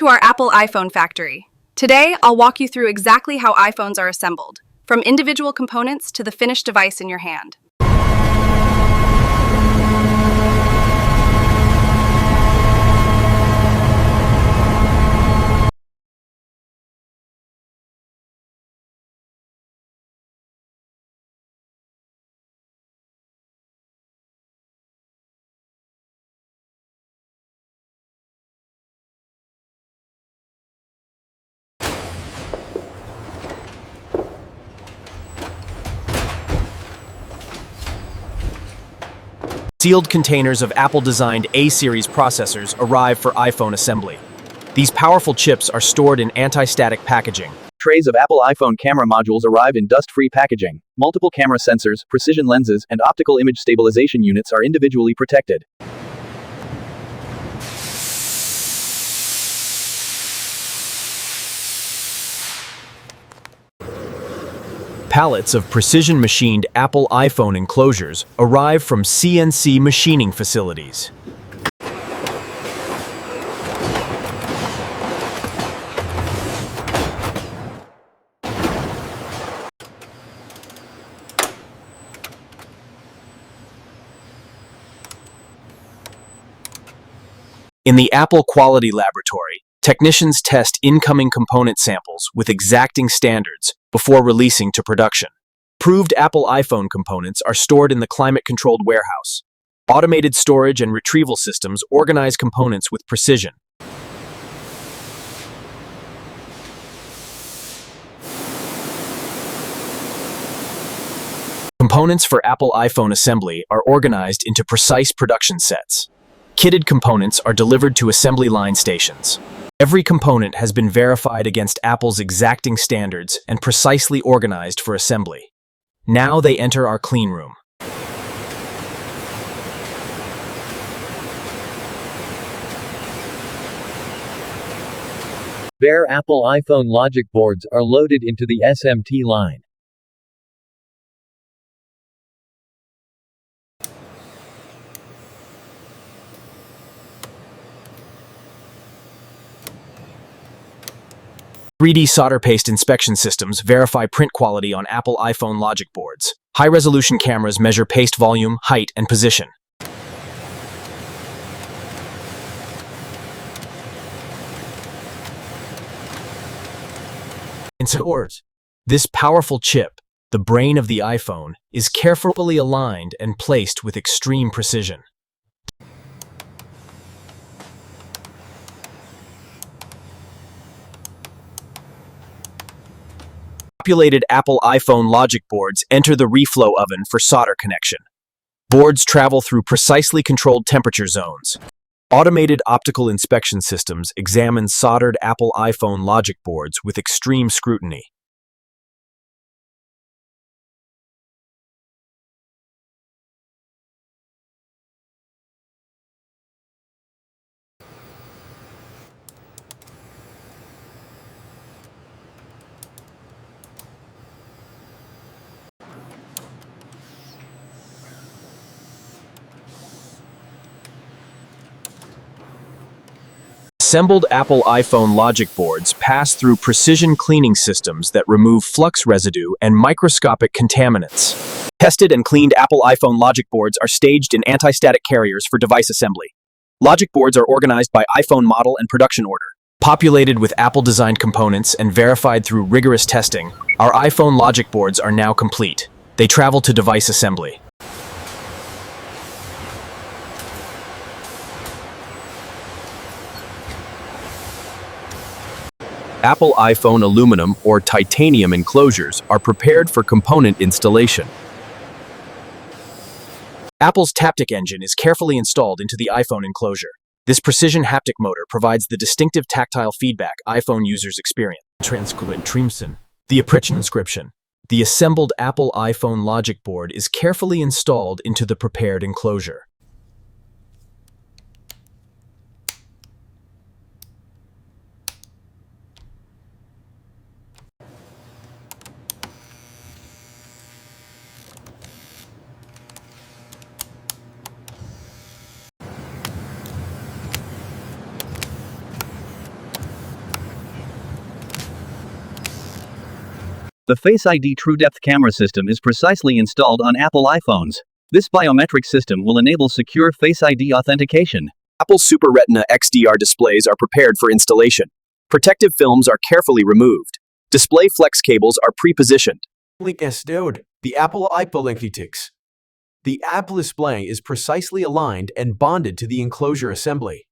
to our Apple iPhone factory. Today, I'll walk you through exactly how iPhones are assembled, from individual components to the finished device in your hand. Sealed containers of Apple-designed A-series processors arrive for iPhone assembly. These powerful chips are stored in anti-static packaging. Trays of Apple iPhone camera modules arrive in dust-free packaging. Multiple camera sensors, precision lenses, and optical image stabilization units are individually protected. Pallets of precision-machined Apple iPhone enclosures arrive from CNC machining facilities. In the Apple Quality Laboratory, technicians test incoming component samples with exacting standards before releasing to production. Proved Apple iPhone components are stored in the climate-controlled warehouse. Automated storage and retrieval systems organize components with precision. Components for Apple iPhone assembly are organized into precise production sets. Kitted components are delivered to assembly line stations. Every component has been verified against Apple's exacting standards and precisely organized for assembly. Now they enter our clean room. Bare Apple iPhone logic boards are loaded into the SMT line. .3D solder paste inspection systems verify print quality on Apple iPhone logic boards. High-resolution cameras measure paste volume, height, and position. In stores, this powerful chip, the brain of the iPhone, is carefully aligned and placed with extreme precision. Populated Apple iPhone logic boards enter the reflow oven for solder connection. Boards travel through precisely controlled temperature zones. Automated optical inspection systems examine soldered Apple iPhone logic boards with extreme scrutiny. Assembled Apple iPhone logic boards pass through precision cleaning systems that remove flux residue and microscopic contaminants. Tested and cleaned Apple iPhone logic boards are staged in anti-static carriers for device assembly. Logic boards are organized by iPhone model and production order. Populated with Apple-designed components and verified through rigorous testing, our iPhone logic boards are now complete. They travel to device assembly. Apple iPhone aluminum or titanium enclosures are prepared for component installation. Apple's Taptic engine is carefully installed into the iPhone enclosure. This precision haptic motor provides the distinctive tactile feedback iPhone users experience. The approach inscription. The assembled Apple iPhone logic board is carefully installed into the prepared enclosure. The Face ID True Depth camera system is precisely installed on Apple iPhones. This biometric system will enable secure Face ID authentication. Apple's Super Retina XDR displays are prepared for installation. Protective films are carefully removed. Display flex cables are pre-positioned. Link installed the Apple iPolynthetics. The Apple display is precisely aligned and bonded to the enclosure assembly.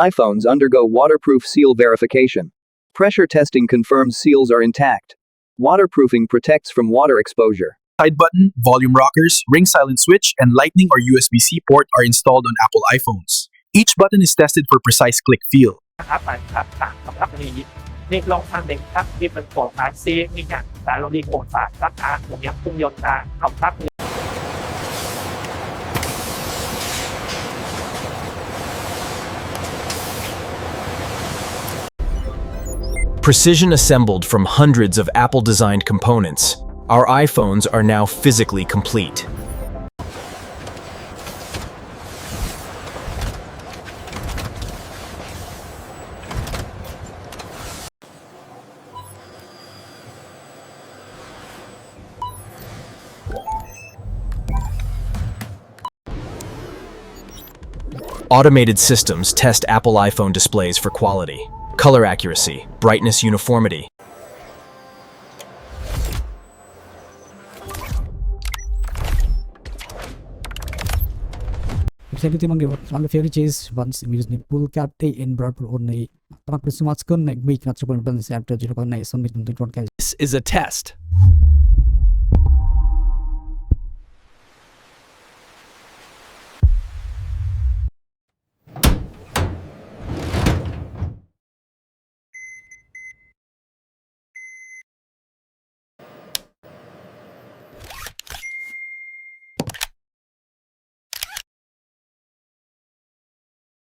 iPhones undergo waterproof seal verification. Pressure testing confirms seals are intact. Waterproofing protects from water exposure. Side button, volume rockers, ring silent switch, and Lightning or USB-C port are installed on Apple iPhones. Each button is tested for precise click feel. ครับครับนี่ลองทำเด็กครับที่เป็นโปรดสายซีนี่ครับแต่เราดีโปรดสายรักษาอย่างเงี้ยพุ่งยนต์เอาครับ Precision assembled from hundreds of Apple-designed components, our iPhones are now physically complete. Automated systems test Apple iPhone displays for quality, color accuracy, brightness uniformity. Everything on the favorite is once we use the pool cap in broad only. This is a test.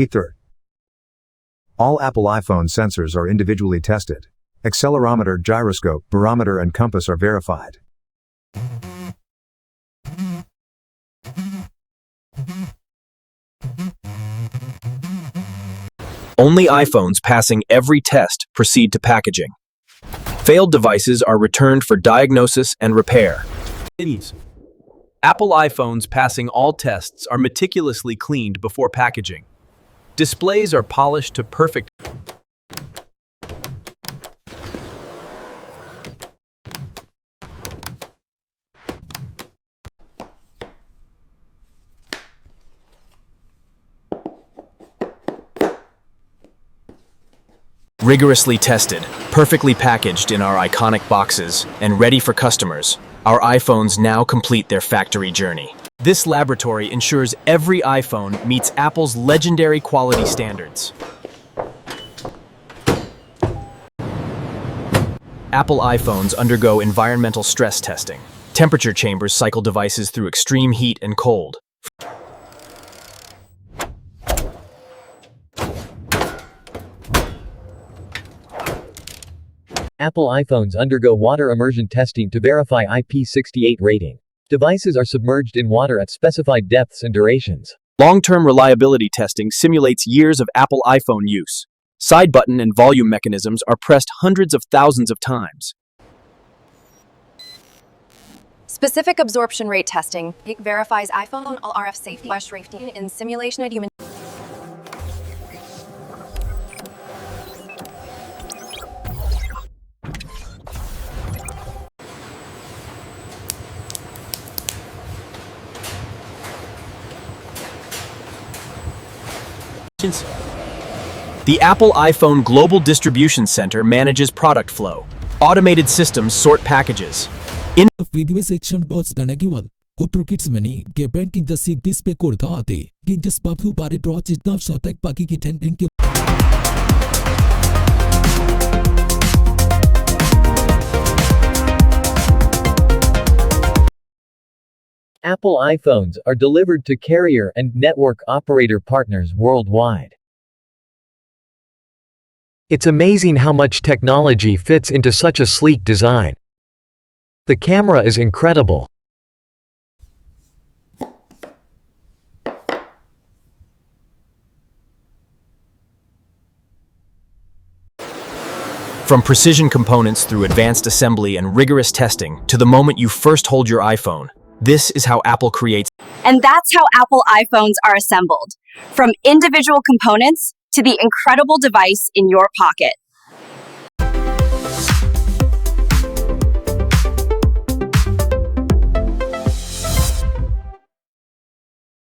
Ether. All Apple iPhone sensors are individually tested. Accelerometer, gyroscope, barometer and compass are verified. Only iPhones passing every test proceed to packaging. Failed devices are returned for diagnosis and repair. Apple iPhones passing all tests are meticulously cleaned before packaging. Displays are polished to perfect. Rigorously tested, perfectly packaged in our iconic boxes, and ready for customers, our iPhones now complete their factory journey. This laboratory ensures every iPhone meets Apple's legendary quality standards. Apple iPhones undergo environmental stress testing. Temperature chambers cycle devices through extreme heat and cold. Apple iPhones undergo water immersion testing to verify IP68 rating. Devices are submerged in water at specified depths and durations. Long-term reliability testing simulates years of Apple iPhone use. Side button and volume mechanisms are pressed hundreds of thousands of times. Specific absorption rate testing verifies iPhone all RF safety in simulation at human. The Apple iPhone Global Distribution Center manages product flow. Automated systems sort packages. Video section box ডানাকিওয়াল কোট্র kids মনি কে ব্যাংকিং দ সিক display করতে আতে कि जिस बाबू बारे ड्रॉ जितना सौतक बाकी की टेंडिंग के Apple iPhones are delivered to carrier and network operator partners worldwide. It's amazing how much technology fits into such a sleek design. The camera is incredible. From precision components through advanced assembly and rigorous testing to the moment you first hold your iPhone, this is how Apple creates. And that's how Apple iPhones are assembled, from individual components to the incredible device in your pocket.